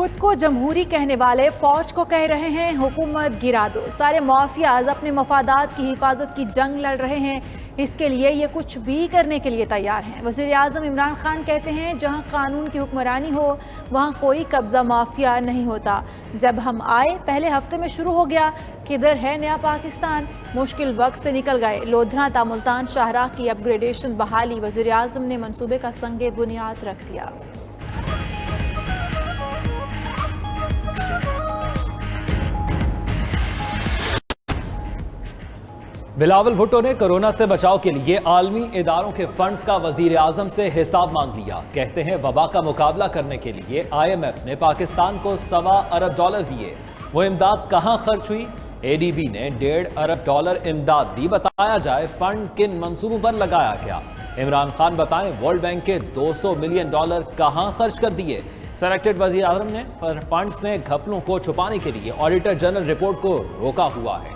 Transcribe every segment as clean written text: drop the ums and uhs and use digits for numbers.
खुद को जमहूरी कहने वाले फौज को कह रहे हैं हुकूमत गिरा दो। सारे माफियाज अपने मफादात की हिफाजत की जंग लड़ रहे हैं, इसके लिए ये कुछ भी करने के लिए तैयार हैं। वज़ीर आज़म इमरान खान कहते हैं जहां कानून की हुक्मरानी हो वहां कोई कब्जा माफिया नहीं होता। जब हम आए पहले हफ्ते में शुरू हो गया, किधर है नया पाकिस्तान। मुश्किल वक्त से निकल गए। लोधरा ता मुल्तान शाहराह की अपग्रेडेशन बहाली, वज़ीर आज़म ने मंसूबे का संगे बुनियाद रख दिया। बिलावल भुट्टो ने कोरोना से बचाव के लिए आलमी इदारों के फंड्स का वजीर आजम से हिसाब मांग लिया। कहते हैं वबा का मुकाबला करने के लिए IMF ने पाकिस्तान को $1.25 अरब दिए। वो इमदाद कहां खर्च हुई? ADB ने $1.5 अरब इमदाद दी। बताया जाए फंड किन मंसूबों पर लगाया गया। इमरान खान बताएं वर्ल्ड बैंक के $200 मिलियन कहां खर्च कर दिए। सेलेक्टेड वजीर आजम ने फंड्स में घपलों को छुपाने के लिए ऑडिटर जनरल रिपोर्ट को रोका हुआ है।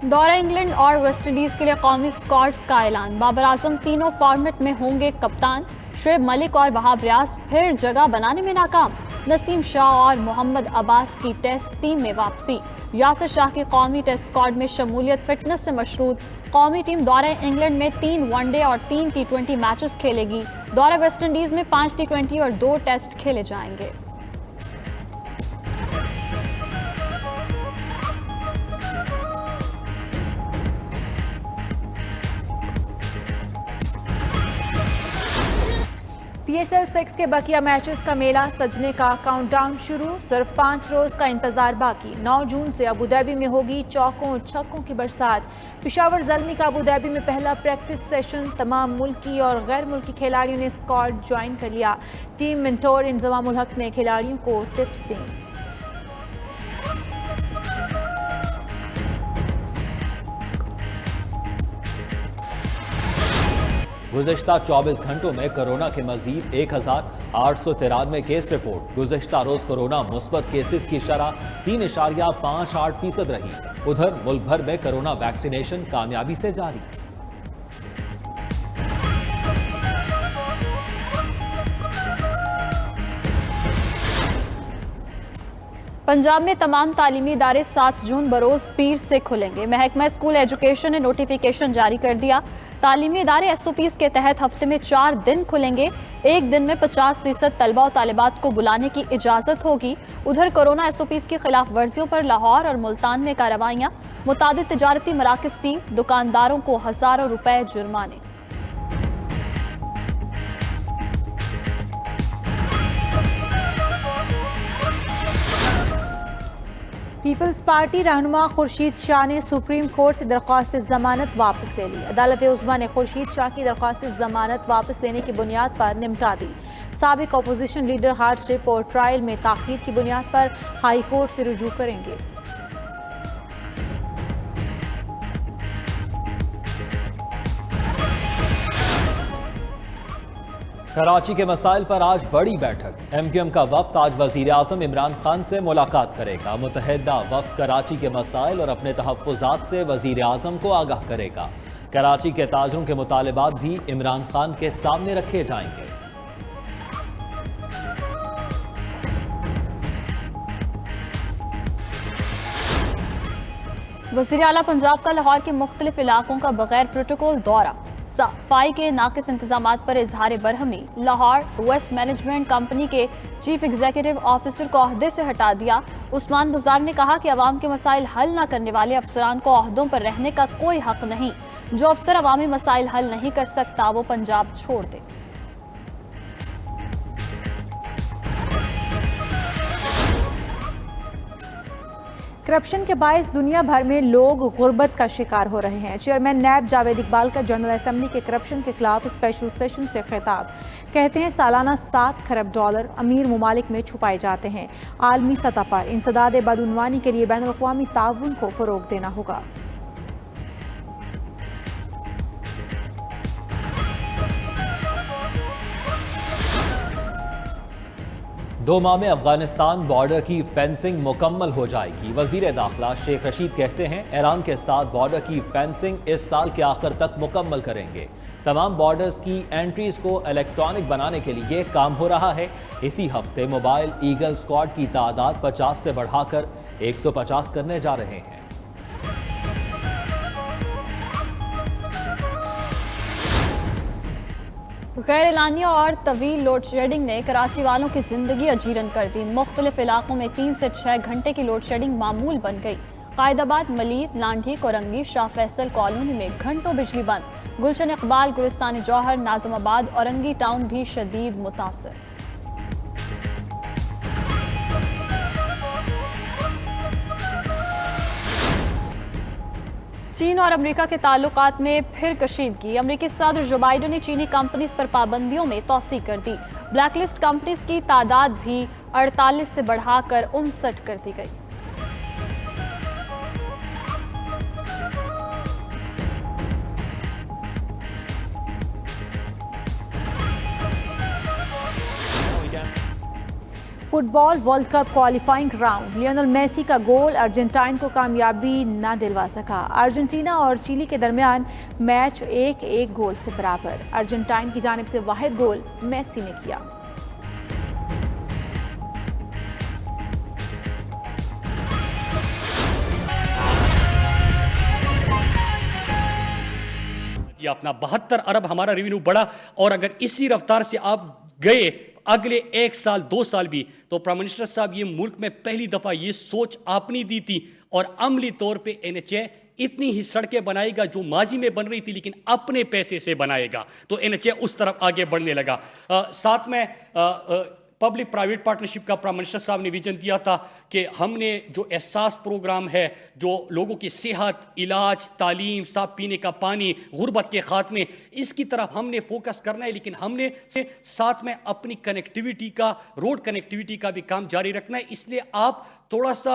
दौरा इंग्लैंड और वेस्टइंडीज के लिए कौमी स्क्वाड्स का ऐलान। बाबर आजम तीनों फॉर्मेट में होंगे कप्तान। शुएब मलिक और वहाब रियाज फिर जगह बनाने में नाकाम। नसीम शाह और मोहम्मद अब्बास की टेस्ट टीम में वापसी। यासिर शाह की कौमी टेस्ट स्क्वाड में शमूलियत फिटनेस से मशरूत। कौमी टीम दौरा इंग्लैंड में 3 वनडे और 3 T20 मैचेस खेलेगी। दौरा वेस्टइंडीज में 5 T20 और 2 टेस्ट खेले जाएंगे। PSL 6 के बकिया मैचेस का मेला सजने का काउंटडाउन शुरू। सिर्फ 5 रोज का इंतजार बाकी। 9 जून से अबू धाबी में होगी चौकों छक्कों की बरसात। पेशावर ज़ल्मी का अबू धाबी में पहला प्रैक्टिस सेशन। तमाम मुल्की और गैर मुल्की खिलाड़ियों ने स्क्वाड ज्वाइन कर लिया। टीम मेंटोर इंजमाम उल हक ने खिलाड़ियों को टिप्स दी। गुज़िश्ता 24 घंटों में कोरोना के मजीद 1893 केस रिपोर्ट। गुज़िश्ता रोज कोरोना मुस्बत केसेस की शरह 3.58% रही। उधर मुल्क भर में कोरोना वैक्सीनेशन कामयाबी से जारी। पंजाब में तमाम तालीमी इदारे 7 जून बरोज पीर से खुलेंगे। महकमा स्कूल एजुकेशन ने नोटिफिकेशन जारी कर दिया। तालीमी इदारे SOPs के तहत हफ्ते में 4 दिन खुलेंगे। एक दिन में 50% तलबा और तालिबात को बुलाने की इजाज़त होगी। उधर कोरोना SOPs की खिलाफ वर्जियों पर लाहौर और मुल्तान में कार्रवाइयाँ। मुतादिद तिजारती मराकज़ सील। दुकानदारों को हज़ारों रुपए जुर्माने। पीपल्स पार्टी रहनुमा खुर्शीद शाह ने सुप्रीम कोर्ट से दरख्वास्त जमानत वापस ले ली। अदालत उज़्मा ने खुर्शीद शाह की दरख्वास्त जमानत वापस लेने की बुनियाद पर निपटा दी। साबिक अपोजिशन लीडर हार्डशिप और ट्रायल में ताख़ीर की बुनियाद पर हाई कोर्ट से रुजू करेंगे। कराची के मसाइल पर आज बड़ी बैठक। MQM का वफ्द आज वजीर आज़म इमरान खान से मुलाकात करेगा। मुतहदा वफ्द कराची के मसाइल और अपने तहफ़्फ़ुज़ात से वजीर आज़म को आगाह करेगा। कराची के ताजरों के मुतालबात भी इमरान खान के सामने रखे जाएंगे। वज़ीर आला पंजाब का लाहौर के मुख्तलिफ इलाकों का बगैर प्रोटोकॉल दौरा। सफाई के नाक़िस इंतजामात पर इजहार बरहमी। लाहौर वेस्ट मैनेजमेंट कंपनी के चीफ एग्जीक्यूटिव ऑफिसर को ओहदे से हटा दिया। उस्मान बुज़दार ने कहा कि अवाम के मसाइल हल न करने वाले अफसरान को ओहदों पर रहने का कोई हक नहीं। जो अफसर अवामी मसाइल हल नहीं कर सकता वो पंजाब छोड़ दे। करप्शन के बायस दुनिया भर में लोग गुर्बत का शिकार हो रहे हैं। चेयरमैन नैब जावेद इकबाल का जनरल असेंबली के करप्शन के खिलाफ स्पेशल सेशन से खिताब। कहते हैं सालाना $7 खरब अमीर ममालिक में छुपाए जाते हैं। आलमी सतह पर इंसदाद बदउनवानी के लिए बैनुल अक़वामी ताउन को फ़रोग़ देना होगा। 2 माह में अफगानिस्तान बॉर्डर की फेंसिंग मुकम्मल हो जाएगी। वजीर दाखिला शेख रशीद कहते हैं ईरान के साथ बॉर्डर की फेंसिंग इस साल के आखिर तक मुकम्मल करेंगे। तमाम बॉर्डर्स की एंट्रीज को इलेक्ट्रॉनिक बनाने के लिए काम हो रहा है। इसी हफ्ते मोबाइल ईगल स्क्वाड की तादाद 50 से बढ़ाकर 150 करने जा रहे हैं। गैर एलानिया और तवील लोड शेडिंग ने कराची वालों की जिंदगी अजीरन कर दी। मुख्तलिफ इलाकों में 3 से 6 घंटे की लोड शेडिंग मामूल बन गई। कायदाबाद, मलीर, लांढी, कोरंगी, शाह फैसल कॉलोनी में घंटों बिजली बंद। गुलशन इकबाल, गुलिस्तान जौहर, नाजमाबाद, औरंगी टाउन भी शदीद मुतासर। चीन और अमेरिका के ताल्लुकात में फिर कशीदगी। अमेरिकी सदर जो बाइडेन ने चीनी कंपनीज पर पाबंदियों में तौसी कर दी। ब्लैकलिस्ट कंपनीज की तादाद भी 48 से बढ़ाकर 59 कर दी गई। Football world cup qualifying round, Lionel Messi का गोल अर्जेंटाइन को कामयाबी न दिलवा सका। अर्जेंटीना और चिली के दरमियान मैच 1-1 गोल से बराबर। अर्जेंटाइन की जानिब से वाहिद गोल मेसी ने किया। अपना 72 अरब हमारा रेवेन्यू बढ़ा, और अगर इसी रफ्तार से आप गए अगले 1 साल 2 साल भी, तो प्राइम मिनिस्टर साहब ये मुल्क में पहली दफा ये सोच आपने दी थी, और अमली तौर पे NHA इतनी ही सड़कें बनाएगा जो माजी में बन रही थी लेकिन अपने पैसे से बनाएगा। तो NHA उस तरफ आगे बढ़ने लगा। साथ में पब्लिक प्राइवेट पार्टनरशिप का प्राइम मिनिस्टर साहब ने विजन दिया था कि हमने जो एहसास प्रोग्राम है, जो लोगों की सेहत, इलाज, तालीम, साफ पीने का पानी, गुर्बत के खात्मे, इसकी तरफ हमने फोकस करना है, लेकिन हमने साथ में अपनी कनेक्टिविटी का, रोड कनेक्टिविटी का भी काम जारी रखना है। इसलिए आप थोड़ा सा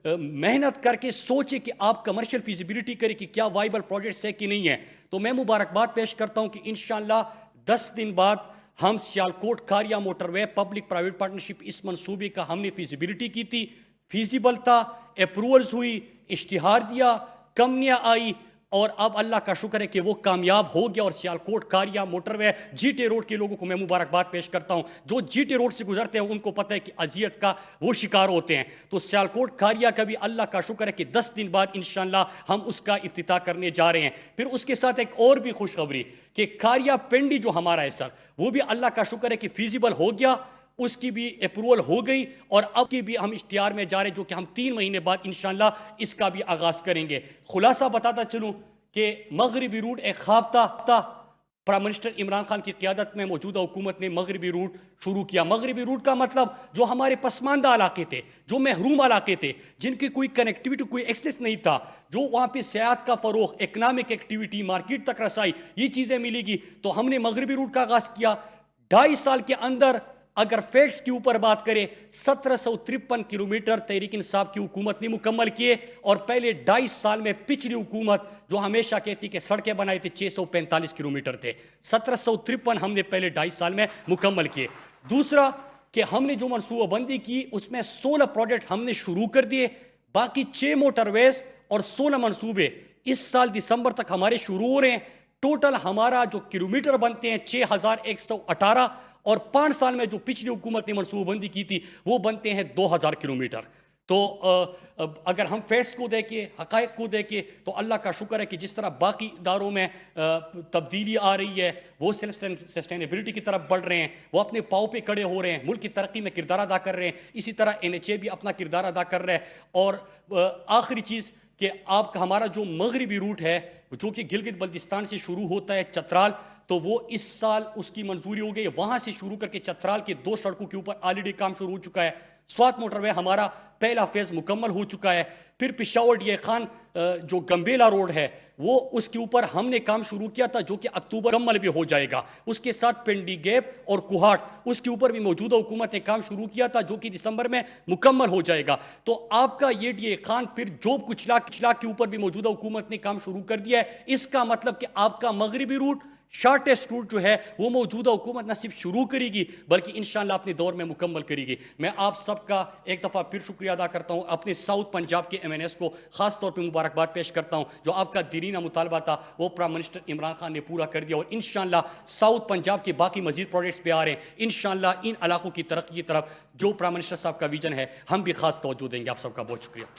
मेहनत करके सोचे कि आप कमर्शियल फिजिबिलिटी करें कि क्या वाइबल प्रोजेक्ट्स है कि नहीं है। तो मैं मुबारकबाद पेश करता हूं कि इंशाअल्लाह 10 दिन बाद हम सियालकोट कारिया मोटरवे पब्लिक प्राइवेट पार्टनरशिप इस मंसूबे का हमने फिजिबिलिटी की थी, फिजिबल था, अप्रूवल्स हुई, इश्तिहार दिया, कंपनियां आई, और अब अल्लाह का शुक्र है कि वो कामयाब हो गया। और सियालकोट कारिया मोटरवे GT रोड के लोगों को मैं मुबारकबाद पेश करता हूं। जो GT रोड से गुजरते हैं उनको पता है कि अजियत का वो शिकार होते हैं। तो सियालकोट कारिया का भी अल्लाह का शुक्र है कि 10 दिन बाद इंशाअल्लाह हम उसका इफ्तिताह करने जा रहे हैं। फिर उसके साथ एक और भी खुशखबरी कि कारिया पेंडी जो हमारा है सर, वो भी अल्लाह का शुक्र है कि फिजिबल हो गया, उसकी भी अप्रूवल हो गई, और अब की भी हम इश्तिहार में जा रहे हैं, जो कि हम 3 महीने बाद इंशाअल्लाह इसका भी आगाज करेंगे। खुलासा बताता चलूं कि मगरिबी रूट एक ख्वाब था। प्राइम मिनिस्टर इमरान खान की क़यादत में मौजूदा हुकूमत ने मगरिबी रूट शुरू किया। मगरिबी रूट का मतलब जो हमारे पसमानदा इलाके थे, जो महरूम इलाके थे, जिनकी कोई कनेक्टिविटी, कोई एक्सेस नहीं था, जो वहाँ पे सयाहत का फ़रोग़, इकनॉमिक एक्टिविटी, मार्केट तक रसाई, ये चीज़ें मिलेगी। तो हमने मगरिबी रूट का आगाज़ किया। 2.5 साल के अंदर अगर फैक्ट्स के ऊपर बात करें, 1753 किलोमीटर तहरीक इंसाफ की हुकूमत ने मुकम्मल किए, और पहले 2.5 साल में पिछली हुकूमत जो हमेशा कहती कि सड़कें बनाई थी 645 किलोमीटर थे, 1753 हमने पहले 2.5 साल में मुकम्मल किए। दूसरा कि हमने जो मनसूबाबंदी की उसमें 16 प्रोजेक्ट हमने शुरू कर दिए, बाकी 6 मोटरवेज और 16 मनसूबे इस साल दिसंबर तक हमारे शुरू हो रहे हैं। टोटल हमारा जो किलोमीटर बनते हैं 6118, और 5 साल में जो पिछली हुकूमत ने मनसूबाबंदी की थी वो बनते हैं 2000 किलोमीटर। तो अगर हम फैक्ट्स को देखें, हक़ाइक़ को देखें, तो अल्लाह का शुक्र है कि जिस तरह बाकी इदारों में तब्दीली आ रही है, वो सस्टेनेबिलिटी की तरफ बढ़ रहे हैं, वो अपने पाँव पे खड़े हो रहे हैं, मुल्क की तरक्की में किरदार अदा कर रहे हैं। इसी तरह NHA भी अपना किरदार अदा कर रहा है। और आखिरी चीज़ कि आपका हमारा जो मगरिबी रूट है, जो कि गिलगित बल्तिस्तान से शुरू होता है चतराल, तो वो इस साल उसकी मंजूरी हो गई। वहाँ से शुरू करके चतराल के 2 सड़कों के ऊपर ऑलरेडी काम शुरू हो चुका है। स्वात मोटरवे हमारा पहला फेज़ मुकम्मल हो चुका है। फिर पिशावर DI खान जो गंबेला रोड है, वो उसके ऊपर हमने काम शुरू किया था, जो कि अक्टूबर मुकम्मल भी हो जाएगा। उसके साथ पिंडी गैप और कुहाट, उसके ऊपर भी मौजूदा हुकूमत ने काम शुरू किया था, जो कि दिसंबर में मुकम्मल हो जाएगा। तो आपका ये DI खान, फिर जोब कुचला के ऊपर भी मौजूदा हुकूमत ने काम शुरू कर दिया है। इसका मतलब कि आपका मगरिबी रूट शार्टेस्ट रूट जो है वो मौजूदा हुकूमत न सिर्फ शुरू करेगी बल्कि इंशाअल्लाह अपने दौर में मुकम्मल करेगी। मैं आप सबका एक दफ़ा फिर शुक्रिया अदा करता हूँ, अपने साउथ पंजाब के MNS को खास तौर पर मुबारकबाद पेश करता हूँ। जो आपका दीरीना मुतालबा था वो प्राइम मिनिस्टर इमरान खान ने पूरा कर दिया और इंशाअल्लाह साउथ पंजाब के बाकी मजीद प्रोजेक्ट्स पे आ रहे हैं। इंशाअल्लाह इन इलाकों की तरक्की की तरफ जो प्राइम मिनिस्टर साहब का विजन है हम भी खास तवज्जो देंगे। आप सबका बहुत शुक्रिया।